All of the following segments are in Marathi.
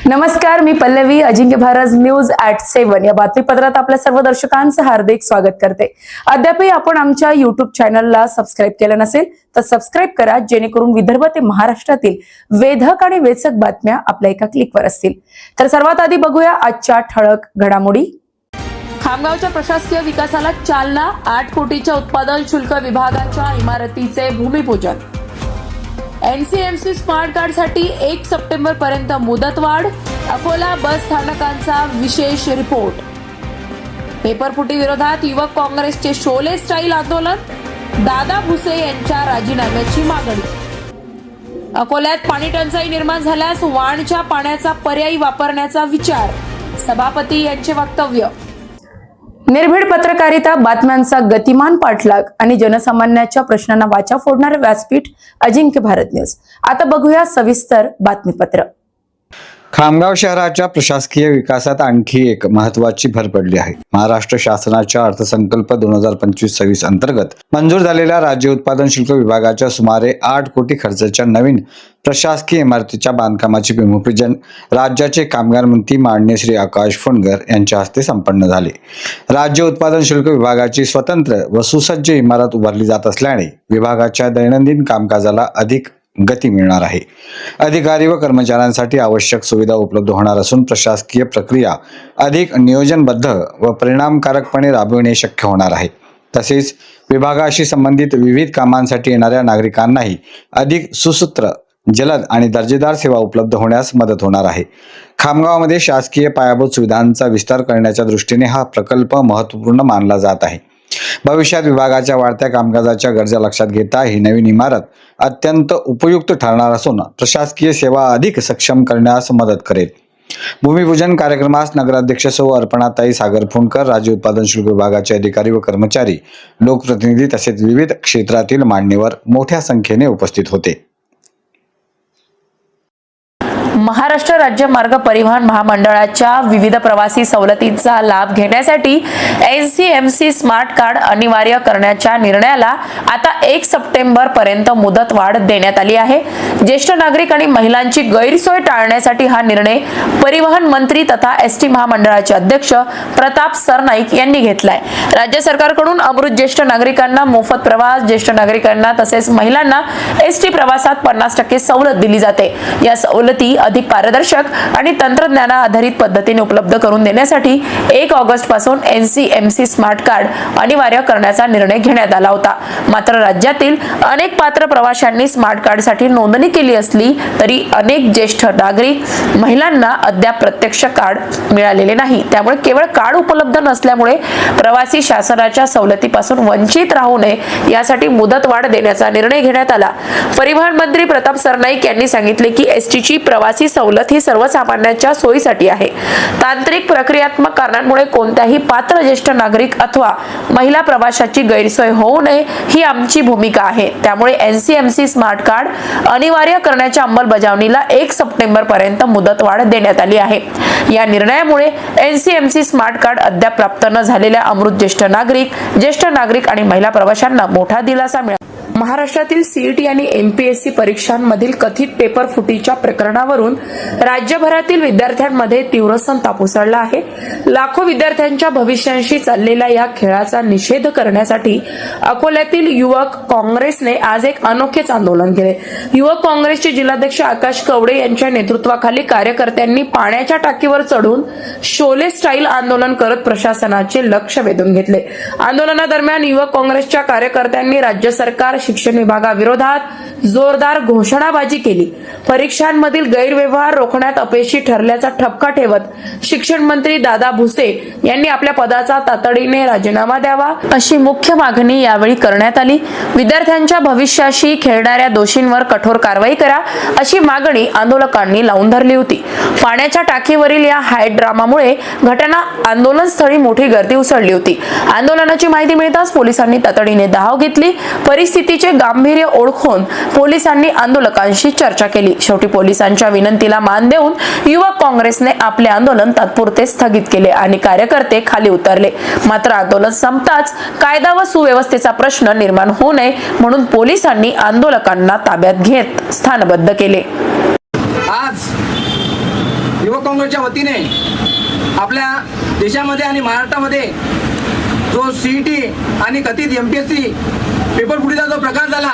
नमस्कार, मी पल्लवी. अजिंक्य भारत न्यूज @7 या बातमीपत्रात आपल्या सर्व दर्शकांचं हार्दिक स्वागत करते. अद्यापही आपण आमच्या YouTube चॅनलला सबस्क्राईब केलं नसेल तर सबस्क्राईब करा, जेणेकरून विदर्भ ते महाराष्ट्रातील वेधक आणि वेचक बातम्या आपल्या एका क्लिकवर असतील. तर सर्वात आधी बघूया आजच्या ठळक घडामोडी. खामगावच्या प्रशासकीय विकासाला चालना. 8 कोटीच्या उत्पादन शुल्क विभागाच्या इमारतीचे भूमिपूजन. एनसीएमसी स्मार्ट कार्डसाठी 1 सप्टेंबर पर्यंत मुदतवाढ. अकोला बस स्थानकांचा विशेष रिपोर्ट. पेपरफुटी विरोधात युवक काँग्रेसचे शोले स्टाईल आंदोलन. दादा भुसे यांच्या राजीनाम्याची मागणी. अकोल्यात पाणी टंचाई निर्माण झाल्यास वाणच्या पाण्याचा पर्यायी वापरण्याचा विचार. सभापती यांचे वक्तव्य. निर्भीड पत्रकारिता, बातम्यांचा गतिमान पाठलाग आणि जनसामान्याच्या प्रश्नांना वाचा फोडणारे व्यासपीठ अजिंक्य भारत न्यूज. आता बघूया सविस्तर बातमीपत्र. खामगाव शहराच्या प्रशासकीय विकासात आणखी एक महत्त्वाची भर पडली आहे. महाराष्ट्र शासनाच्या अर्थसंकल्प 2025-26 अंतर्गत मंजूर झालेल्या राज्य उत्पादन शुल्क विभागाच्या सुमारे 8 कोटी खर्चाच्या नवीन प्रशासकीय इमारतीच्या बांधकामाचे भूमिपूजन राज्याचे कामगार मंत्री माननीय श्री आकाश फुंडकर यांच्या हस्ते संपन्न झाले. राज्य उत्पादन शुल्क विभागाची स्वतंत्र व सुसज्ज इमारत उभारली जात असल्याने विभागाच्या दैनंदिन कामकाजाला अधिक गती मिळणार आहे. अधिकारी व कर्मचाऱ्यांसाठी आवश्यक सुविधा उपलब्ध होणार असून प्रशासकीय प्रक्रिया अधिक नियोजनबद्ध व परिणामकारकपणे राबविणे शक्य होणार आहे. तसेच विभागाशी संबंधित विविध कामांसाठी येणाऱ्या नागरिकांनाही अधिक सुसूत्र, जलद आणि दर्जेदार सेवा उपलब्ध होण्यास मदत होणार आहे. खामगावमध्ये शासकीय पायाभूत सुविधांचा विस्तार करण्याच्या दृष्टीने हा प्रकल्प महत्त्वपूर्ण मानला जात आहे. भविष्यात विभागाच्या वाढत्या कामकाजाच्या गरजा लक्षात घेता ही नवीन इमारत अत्यंत उपयुक्त ठरणार असून प्रशासकीय सेवा अधिक सक्षम करण्यास मदत करेल. भूमिपूजन कार्यक्रमास नगराध्यक्ष सौ अर्पणाताई सागर फुंडकर, राज्य उत्पादन शुल्क विभागाचे अधिकारी व कर्मचारी, लोकप्रतिनिधी तसेच विविध क्षेत्रातील मान्यवर मोठ्या संख्येने उपस्थित होते. महाराष्ट्र राज्य मार्ग परिवहन महामंडळाच्या विविध प्रवासी सवलतींचा लाभ घेण्यासाठी एनसीएमसी स्मार्ट कार्ड अनिवार्य करण्याच्या निर्णयाला आता 1 सप्टेंबर पर्यंत मुदतवाढ देण्यात आली आहे. ज्येष्ठ नागरिक आणि महिलांची गैरसोय टाळण्यासाठी हा निर्णय परिवहन मंत्री तथा एसटी महामंडळाचे अध्यक्ष प्रताप सरनाईक यांनी घेतलाय. राज्य सरकारकडून अमृत ज्येष्ठ नागरिकांना मोफत प्रवास, ज्येष्ठ नागरिकांना तसेच महिलांना एसटी प्रवासात 50% सवलत दिली जाते. या सवलती अधिक पारदर्शक आणि तंत्रज्ञान आधारित पद्धतीने उपलब्ध करून देण्यासाठी 1 ऑगस्ट पासून एनसीएमसी स्मार्ट कार्ड अनिवार्य करण्याचा निर्णय घेण्यात आला होता. मात्र राज्यातील अनेक पात्र प्रवाशांनी स्मार्ट कार्डसाठी नोंदणी केली असली तरी अनेक ज्येष्ठ नागरिक, महिलांना अद्याप प्रत्यक्ष कार्ड मिळालेले नाही. त्यामुळे केवळ कार्ड उपलब्ध नसल्यामुळे प्रवासी शासनाच्या सवलतीपासून वंचित राहू नये यासाठी मुदतवाढ देण्याचा निर्णय घेण्यात आला. परिवहन मंत्री प्रताप सरनाईक यांनी सांगितले की एसटीची प्रवासी सवलत ही सर्वसामान्यांच्या सोयीसाठी आहे. तांत्रिक प्रक्रियात्मक कारणांमुळे कोणत्याही पात्र ज्येष्ठ नागरिक अथवा महिला प्रवाशाची गैरसोय होऊ नये ही आमची भूमिका आहे. त्यामुळे एनसीएमसी स्मार्ट कार्ड अनिवार्य करण्याच्या अंमलबजावणीला 1 सप्टेंबर पर्यंत मुदतवाढ देण्यात आली आहे. या निर्णयामुळे एनसीएमसी स्मार्ट कार्ड अद्याप प्राप्त न झालेल्या अमृत ज्येष्ठ नागरिक आणि महिला प्रवाशांना मोठा दिलासा मिळाला. महाराष्ट्रातील सीईटी आणि एमपीएससी परीक्षांमधील कथित पेपर फुटीच्या प्रकरणावरून राज्यभरातील विद्यार्थ्यांमध्ये तीव्र संताप उसळला आहे. लाखो विद्यार्थ्यांच्या भविष्याशी चाललेल्या या खेळाचा निषेध करण्यासाठी अकोल्यातील युवक काँग्रेसने आज एक अनोखेच आंदोलन केले. युवक काँग्रेसचे जिल्हाध्यक्ष आकाश कवडे यांच्या नेतृत्वाखाली कार्यकर्त्यांनी पाण्याच्या टाकीवर चढून शोले स्टाईल आंदोलन करत प्रशासनाचे लक्ष वेधून घेतले. आंदोलनादरम्यान युवक काँग्रेसच्या कार्यकर्त्यांनी राज्य सरकार, शिक्षण विभागाविरोधात जोरदार घोषणाबाजी केली. परीक्षांमधील गैरव्यवहार रोखण्यात अपयशी ठरल्याचा ठपका ठेवत शिक्षण मंत्री दादा भुसे यांनी आपल्या पदाचा तातडीने राजीनामा द्यावा अशी मुख्य मागणी यावेळी करण्यात आली. विद्यार्थ्यांच्या भविष्याशी खेळणाऱ्या दोषींवर कठोर कारवाई करा अशी मागणी आंदोलकांनी लावून धरली होती. पाण्याच्या टाकीवरील या हाय ड्रामामुळे घटना आंदोलनस्थळी मोठी गर्दी उसळली होती. आंदोलनाची माहिती मिळताच पोलिसांनी तातडीने धाव घेतली. परिस्थितीचे गांभीर्य ओळखून पोलिसांनी आंदोलकांशी चर्चा केली. शेवटी पोलिसांच्या विनंतीला मान देऊन युवक काँग्रेसने आपले आंदोलन तात्पुरते स्थगित केले आणि कार्यकर्ते खाली उतरले. मात्र आंदोलन संपताच कायदा व सुव्यवस्थेचा प्रश्न निर्माण होऊ नये म्हणून पोलिसांनी आंदोलकांना ताब्यात घेत स्थानबद्ध केले. आज युवक काँग्रेसच्या वतीने आपल्या देशामध्ये आणि महाराष्ट्रामध्ये जो CET आणि कथित MPSC पेपर फुटीचा जो प्रकार झाला,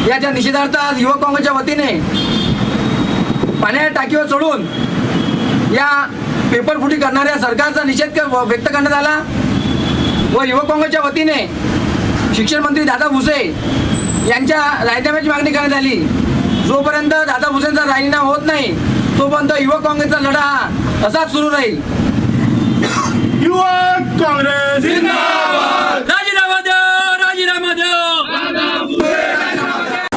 याच्या निषेधार्थ आज युवक काँग्रेसच्या वतीने पाण्याच्या टाकीवर चढून या पेपर फुटी करणाऱ्या सरकारचा निषेध व्यक्त करण्यात आला व युवक काँग्रेसच्या वतीने शिक्षण मंत्री दादा भुसे यांच्या राजीनाम्याची मागणी करण्यात आली। जोपर्यंत दादा भुसेंचा राजीनामा होत नाही तोपर्यंत युवक काँग्रेसचा लढा हा असाच सुरू राहील। युवक काँग्रेस जिंदाबाद। राजीनामा द्या, राजीनामा द्या।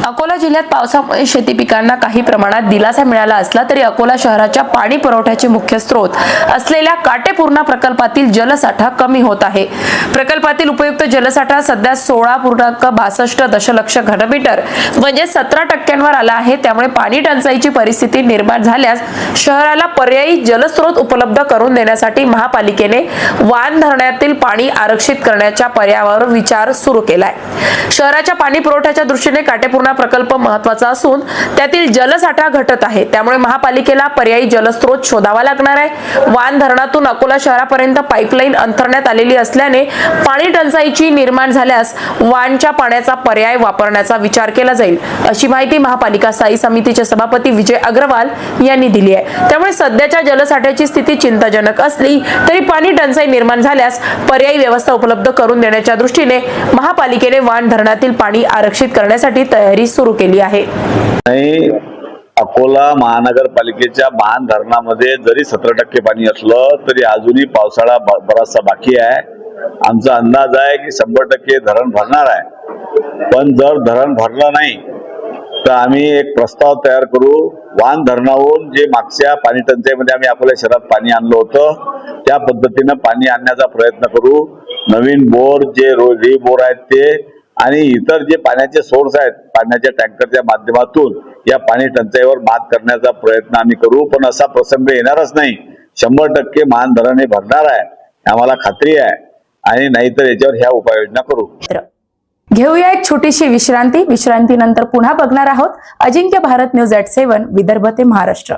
अकोला जिल्ह्यात पावसामुळे शेती पिकांना काही प्रमाणात दिलासा मिळाला असला तरी अकोला शहराच्या पाणी पुरवठ्याचे मुख्य स्रोत असलेल्या काटेपूर्णा प्रकल्पातील जलसाठा कमी होत आहे। प्रकल्पातील उपयुक्त जलसाठा सध्या 16.62 दशलक्ष घनमीटर म्हणजे 17% आला आहे। त्यामुळे पाणी टंचाईची परिस्थिती निर्माण झाल्यास शहराला पर्यायी जलस्रोत उपलब्ध करून देण्यासाठी महापालिकेने वान धरणातील पाणी आरक्षित करण्याच्या पर्यायावर विचार सुरू केलाय। शहराच्या पाणी पुरवठ्याच्या दृष्टीने काटेपूर्णा प्रकल्प महत्त्वाचा असून त्यातील जलसाठा घटत आहे। त्यामुळे महापालिकेला पर्यायी जलस्रोत शोधावा लागणार आहे। वान धरणातून अकोला शहरापर्यंत पाईपलाईन अंतरण्यात आलेली असल्याने पाणी टंचाईची निर्माण झाल्यास वानच्या पाण्याचा पर्याय वापरण्याचा विचार केला जाईल, अशी माहिती महापालिका स्थायी समितीचे सभापती विजय अग्रवाल यांनी दिली आहे। त्यामुळे सध्याच्या जलसाठ्याची स्थिती चिंताजनक असली तरी पाणी टंचाई निर्माण झाल्यास पर्यायी व्यवस्था उपलब्ध करून देण्याच्या दृष्टीने महापालिकेने वान धरणातील पाणी आरक्षित करण्यासाठी तयारी सुरू केली आहे। अकोला महानगरपालिकेच्या मान धरणामध्ये जरी 17% पाणी असलं तरी अजूनही पावसाळा बराचसा बाकी आहे। आमचा अंदाज आहे की 100% धरण भरणार आहे, पण जर धरण भरलं नाही तर आम्ही एक प्रस्ताव तयार करू। वान धरणावरून जे मागच्या पाणी टंचाईमध्ये आम्ही अकोला शहरात पाणी आणलं होतं त्या पद्धतीनं पाणी आणण्याचा प्रयत्न करू। नवीन बोर जे बोर आहेत ते आणि इतर जे पाण्याचे सोर्स आहेत पाण्याच्या टँकरच्या माध्यमातून या पाणी टंचाईवर मात करण्याचा प्रयत्न आम्ही करू। पण असा प्रसंग येणारच नाही। 100% मान धरण हे भरणार आहे, आम्हाला खात्री आहे, आणि नाहीतर याच्यावर ह्या उपाययोजना करू। घेऊया एक छोटीशी विश्रांती। विश्रांतीनंतर पुन्हा बघणार आहोत अजिंक्य भारत न्यूज @7 विदर्भ ते महाराष्ट्र।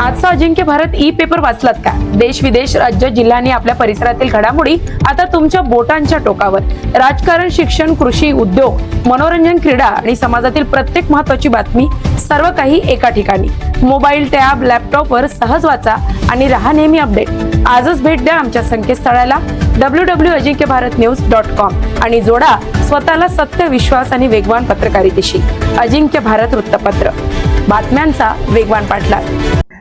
आजचा अजिंक्य भारत ई पेपर वाचलात का? देश विदेश राज्य जिल्हा आणि आपल्या परिसरातील घडामोडी आता तुमच्या बोटांच्या टोकावर। राजकारण, शिक्षण, कृषी, उद्योग, मनोरंजन, क्रीडा आणि समाजातील प्रत्येक महत्त्वाची बातमी सर्व काही एका ठिकाणी। मोबाईल, टॅब, लॅपटॉपवर सहज वाचा आणि रहा नेहमी अपडेट। आजच भेट द्या आमच्या संकेतस्थळाला www.ajinkyaBharatnews.com आणि जोडा स्वतःला सत्य, विश्वास आणि वेगवान पत्रकारितेशी। अजिंक्य भारत वृत्तपत्र, बातम्यांचा वेगवान पाठलाग।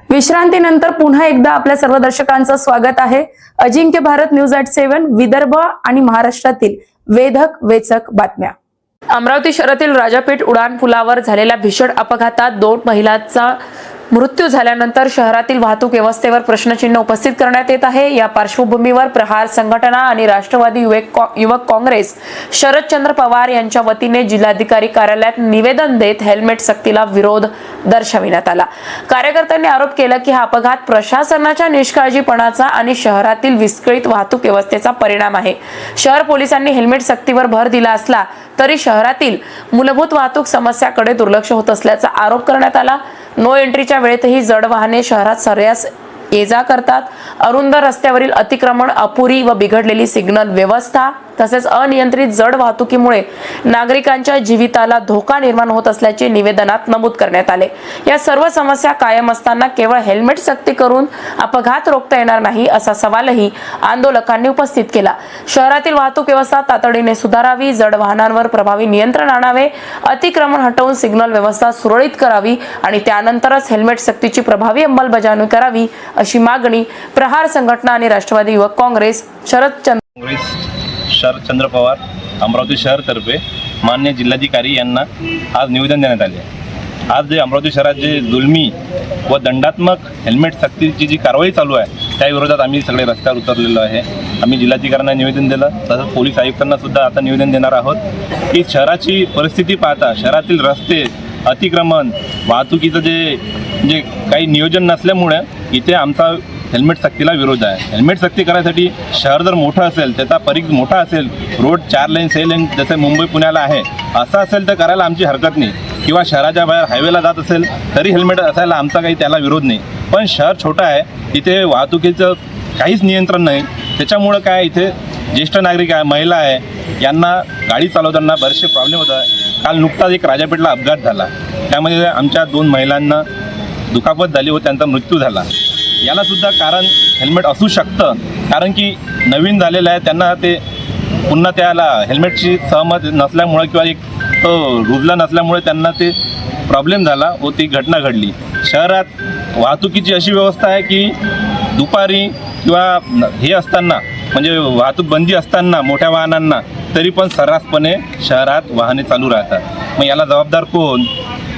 विश्रांतीनंतर पुन्हा एकदा आपल्या सर्व दर्शकांचं स्वागत आहे अजिंक्य भारत न्यूज @7 विदर्भ आणि महाराष्ट्रातील वेधक वेचक बातम्या। अमरावती शहरातील राजापेठ उड्डाण पुलावर झालेल्या भीषण अपघातात 2 महिलांचा मृत्यू झाल्यानंतर शहरातील वाहतूक व्यवस्थेवर प्रश्नचिन्ह उपस्थित करण्यात येत आहे। या पार्श्वभूमीवर प्रहार संघटना आणि राष्ट्रवादी युवक काँग्रेस शरदचंद्र पवार यांच्या वतीने जिल्हाधिकारी कार्यालयात निवेदन देत हेल्मेट सक्तीला विरोध दर्शविण्यात आला। कार्यकर्त्यांनी आरोप केला की हा अपघात प्रशासनाच्या निष्काळजीपणाचा आणि शहरातील विस्कळीत वाहतूक व्यवस्थेचा परिणाम आहे। शहर पोलिसांनी हेल्मेट सक्तीवर भर दिला असला तरी शहरातील मूलभूत वाहतूक समस्याकडे दुर्लक्ष होत असल्याचा आरोप करण्यात आला। नो एंट्रीच्या वेळेतही जड वाहने शहरात सर्रास ये जा करतात। अरुंद रस्त्यावरील अतिक्रमण, अपुरी व बिघडलेली सिग्नल व्यवस्था तसेच अनियंत्रित जड वाहतुकीमुळे नागरिकांच्या जीविताला धोका निर्माण होत असल्याचे निवेदनात नमूद करण्यात आले। या सर्व समस्या कायम असताना केवळ हेल्मेट सक्ती करून अपघात रोखता येणार नाही असा सवालही आंदोलकांनी उपस्थित केला। शहरातील वाहतूक व्यवस्था तातडीने सुधारावी, जड वाहनांवर प्रभावी नियंत्रण आणावे, अतिक्रमण हटवून सिग्नल व्यवस्था सुरळीत करावी आणि त्यानंतरच हेल्मेट सक्तीची प्रभावी अंमलबजावणी करावी अशी मागणी प्रहार संघटना आणि राष्ट्रवादी युवक काँग्रेस शरदचंद्र पवार अमरावती शहरतर्फे मान्य जिल्हाधिकारी यांना आज निवेदन देण्यात आले आहे। आज जे अमरावती शहरात जे जुलमी व दंडात्मक हेल्मेट सक्तीची जी कारवाई चालू आहे त्या विरोधात आम्ही सगळे रस्त्यावर उतरलेलो आहे। आम्ही जिल्हाधिकाऱ्यांना निवेदन दिलं, तसंच पोलीस आयुक्तांना सुद्धा आता निवेदन देणार आहोत की शहराची परिस्थिती पाहता शहरातील रस्ते, अतिक्रमण, वाहतुकीचं जे काही नियोजन नसल्यामुळे इथे आमचा हेल्मेट सक्तीला विरोध आहे। हेल्मेट सक्ती करायसाठी शहर जर मोठं असेल, त्याचा परिघ मोठा असेल, रोड 4 लेन 6 लेन जसे मुंबई पुण्याला आहे असं असेल तर करायला आमची हरकत नाही। किंवा शहराच्या बाहेर हायवेला जात असेल तरी हेल्मेट असायला आमचा काही त्याला विरोध नाही. पण शहर छोटं आहे, इथे वाहतुकीचं काहीच नियंत्रण नाही. त्याच्यामुळं काय इथे ज्येष्ठ नागरिक आहे, महिला आहे, यांना गाडी चालवताना बरेचसे प्रॉब्लेम होत आहे. काल नुकताच एक राजापेठला अपघात झाला, त्यामध्ये आमच्या 2 महिलांना दुखापत झाली व त्यांचा मृत्यू झाला. यालासुद्धा कारण हेल्मेट असू शकतं, कारण की नवीन झालेलं आहे, त्यांना ते पुन्हा त्याला हेल्मेटची सहमत नसल्यामुळं किंवा एक रुजला नसल्यामुळे त्यांना ते प्रॉब्लेम झाला व ती घटना घडली. शहरात वाहतुकीची अशी व्यवस्था आहे की दुपारी किंवा हे असताना म्हणजे वाहतूक बंदी असताना मोठ्या वाहनांना तरी पण सर्रासपणे शहरात वाहने चालू राहतात. मग याला जबाबदार कोण?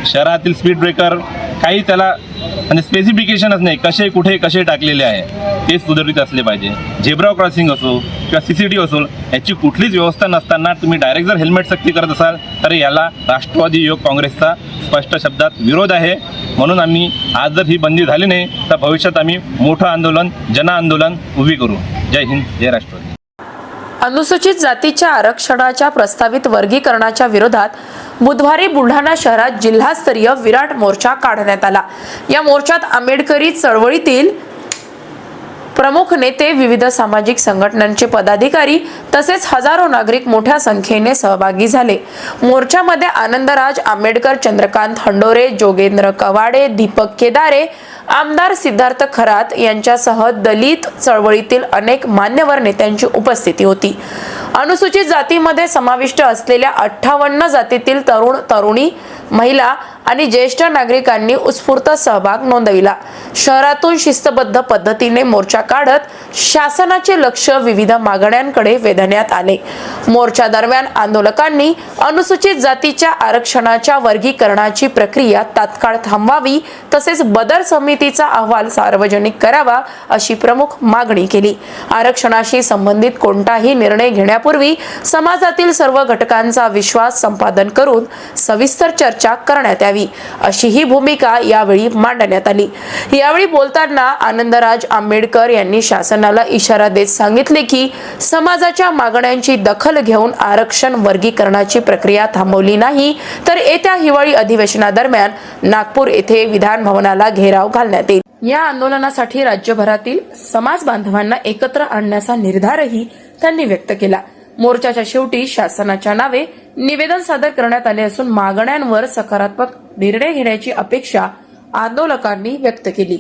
शहरातील स्पीड ब्रेकर काही त्याला म्हणजे स्पेसिफिकेशनच नाही, कसे कुठे कसे टाकलेले आहे ते सुधारित असले पाहिजे. झेब्रा क्रॉसिंग असो किंवा CCTV असो, याची कुठलीच व्यवस्था नसताना तुम्ही डायरेक्ट जर हेल्मेट सक्ती करत असाल तर याला राष्ट्रवादी युवक काँग्रेसचा स्पष्ट शब्दात विरोध आहे. म्हणून आम्ही आज जर ही बंदी झाली नाही तर भविष्यात आम्ही मोठं आंदोलन, जनआंदोलन उभी करू. जय हिंद, जय राष्ट्रवादी. अनुसूचित जातीच्या आरक्षणाच्या प्रस्तावित वर्गीकरणाच्या विरोधात बुधवारी बुलढाणा शहरात जिल्हास्तरीय विराट मोर्चा काढण्यात आला. या मोर्चात आंबेडकरी चळवळीतील प्रमुख नेते, विविध सामाजिक संघटनांचे पदाधिकारी तसेच हजारो नागरिक मोठ्या संख्येने सहभागी झाले. मोर्चामध्ये आनंदराज आंबेडकर, चंद्रकांत हंडोरे, जोगेंद्र कवाडे, दीपक केदारे, आमदार सिद्धार्थ खरात यांच्यासह दलित चळवळीतील अनेक मान्यवर नेत्यांची उपस्थिती होती. अनुसूचित जातीमध्ये समाविष्ट असलेल्या 58 जातीतील तरुण, तरुणी, महिला आणि ज्येष्ठ नागरिकांनी उत्स्फूर्त सहभाग नोंदविला. शहरातून शिस्तबद्ध पद्धतीने मोर्चा काढत शासनाचे लक्ष विविध मागण्यांकडे वेधण्यात आले. मोर्चा दरम्यान आंदोलकांनी अनुसूचित जातीच्या आरक्षणाच्या वर्गीकरणाची प्रक्रिया तात्काळ थांबवावी तसेच बदर समितीचा अहवाल सार्वजनिक करावा अशी प्रमुख मागणी केली. आरक्षणाशी संबंधित कोणताही निर्णय घेण्यापूर्वी समाजातील सर्व घटकांचा विश्वास संपादन करून सविस्तर चर्चा करण्यात यावी अशी ही भूमिका यावेळी मांडण्यात आली. यावेळी बोलताना आनंदराज आंबेडकर यांनी शासनाला इशारा देत सांगितले की समाजाच्या मागण्यांची दखल घेऊन आरक्षण वर्गीकरणाची प्रक्रिया थांबवली नाही तर येत्या हिवाळी अधिवेशनादरम्यान नागपूर येथे विधान भवनाला घेराव घालण्यात येईल. या आंदोलनासाठी राज्यभरातील समाज बांधवांना एकत्र आणण्याचा निर्धारही त्यांनी व्यक्त केला. मोर्चाच्या शेवटी शासनाच्या नावे निवेदन सादर करण्यात आले असून मागण्यांवर सकारात्मक निर्णय घेण्याची अपेक्षा आंदोलकांनी व्यक्त केली.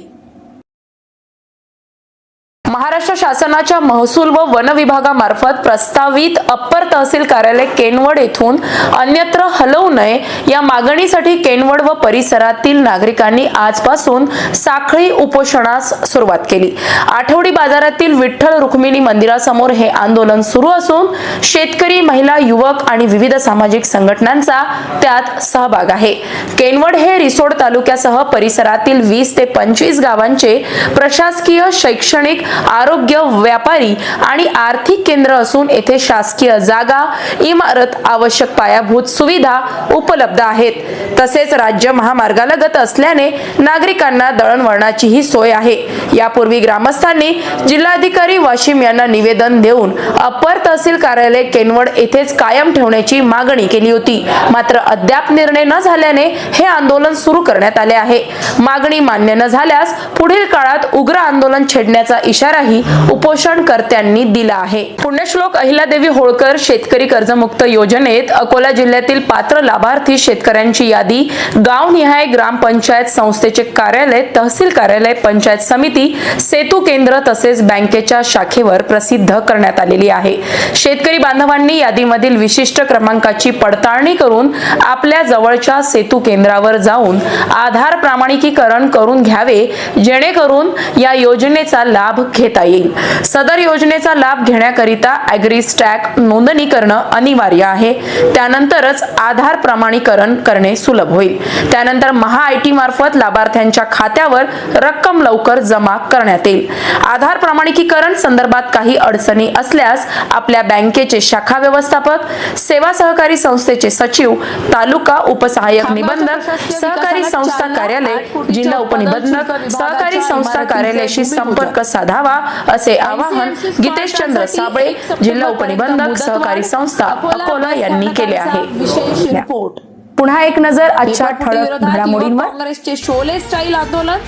महाराष्ट्र शासनाच्या महसूल व वन विभागामार्फत प्रस्तावित अप्पर तहसील कार्यालय केनवड येथून अन्यत्र हलवू नये या मागणीसाठी केनवड व परिसरातील नागरिकांनी आजपासून साखळी उपोषणास सुरुवात केली. आठवडी बाजारातील विठ्ठल रुक्मिणी मंदिरासमोर हे आंदोलन सुरू असून शेतकरी, महिला, युवक आणि विविध सामाजिक संघटनांचा त्यात सहभाग आहे. केनवड हे रिसोड तालुक्यासह परिसरातील 20 ते 25 गावांचे प्रशासकीय, शैक्षणिक, आरोग्य, व्यापारी आणि आर्थिक केंद्र असून येथे शासकीय जागा, इमारत, आवश्यक पायाभूत सुविधा उपलब्ध आहेत. तसेच राज्य महामार्गालगत असल्याने नागरिकांना दळणवळणाचीही सोय आहे. यापूर्वी ग्रामस्थांनी जिल्हाधिकारी वाशिम यांना निवेदन देऊन अप्पर तहसील कार्यालय केनवड येथेच कायम ठेवण्याची मागणी केली होती. मात्र अद्याप निर्णय न झाल्याने हे आंदोलन सुरू करण्यात आले आहे. मागणी मान्य न झाल्यास पुढील काळात उग्र आंदोलन छेडण्याचा इशाराही उपोषणकर्त्यांनी दिला आहे. पुण्यश्लोक अहिल्यादेवी होळकर शेतकरी कर्जमुक्त योजनेत अकोला जिल्ह्यातील पात्र लाभार्थी शेतकऱ्यांची यादी गावनिहाय ग्रामपंचायत संस्थेचे कार्यालय, तहसील कार्यालय, पंचायत समिती, सेतू केंद्र तसेच बँकेच्या शाखेवर प्रसिद्ध करण्यात आलेली आहे. शेतकरी बांधवांनी यादीमधील विशिष्ट क्रमांकाची पडताळणी करून आपल्या जवळच्या सेतू केंद्रावर जाऊन आधार प्रमाणिकीकरण करून घ्यावे, जेणेकरून या योजनेचा लाभ घेता येईल. सदर योजनेचा लाभ घेण्याकरिता ॲग्रीस्टॅक नोंदणी करणं अनिवार्य आहे. त्यानंतरच आधार प्रमाणीकरण करणे सुलभ होईल. त्यानंतर महाआयटी मार्फत लाभार्थ्यांच्या खात्यावर रक्कम लवकर जमा करण्यात येईल. आधार प्रमाणिकीकरण संदर्भात काही अडचणी असल्यास आपल्या बँकेचे शाखा व्यवस्थापक, सेवा सहकारी संस्थेचे सचिव, तालुका उपसहाय्यक निबंधक, सहकारी संस्था कार्यालय, जिल्हा उपनिबंधक, सहकारी संस्था कार्यालयाशी संपर्क साधावा असे आवाहन गीतेशचंद्र साबळे, जिल्हा उपनिबंधक, सहकारी संस्था अकोला यांनी केले आहे. विशेष रिपोर्ट. पुन्हा एक नजर आजच्या ठळक विरोधात घडामोडींवर. युवक काँग्रेसचे शोले स्टाईल आंदोलन,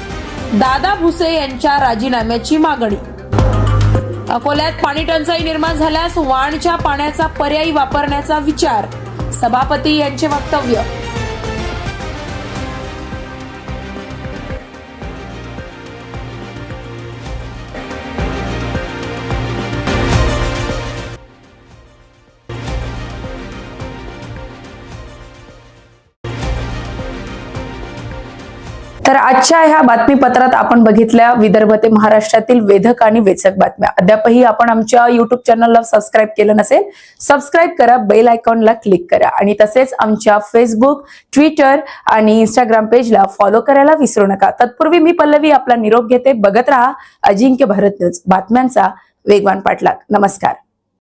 दादा भुसे यांच्या राजीनाम्याची मागणी. अकोल्यात पाणी टंचाई निर्माण झाल्यास वाणच्या पाण्याचा पर्यायी वापरण्याचा विचार, सभापती यांचे वक्तव्य. तर आजच्या ह्या बातमीपत्रात आपण बघितल्या विदर्भ ते महाराष्ट्रातील वेधक आणि वेचक बातम्या. अद्यापही आपण आमच्या युट्यूब चॅनलला सबस्क्राईब केलं नसेल, सबस्क्राईब करा, बेल आयकॉनला क्लिक करा आणि तसेच आमच्या फेसबुक, ट्विटर आणि इंस्टाग्राम पेजला फॉलो करायला विसरू नका. तत्पूर्वी मी पल्लवी आपला निरोप घेते. बघत राहा अजिंक्य भारत न्यूज, बातम्यांचा वेगवान पाठलाग. नमस्कार.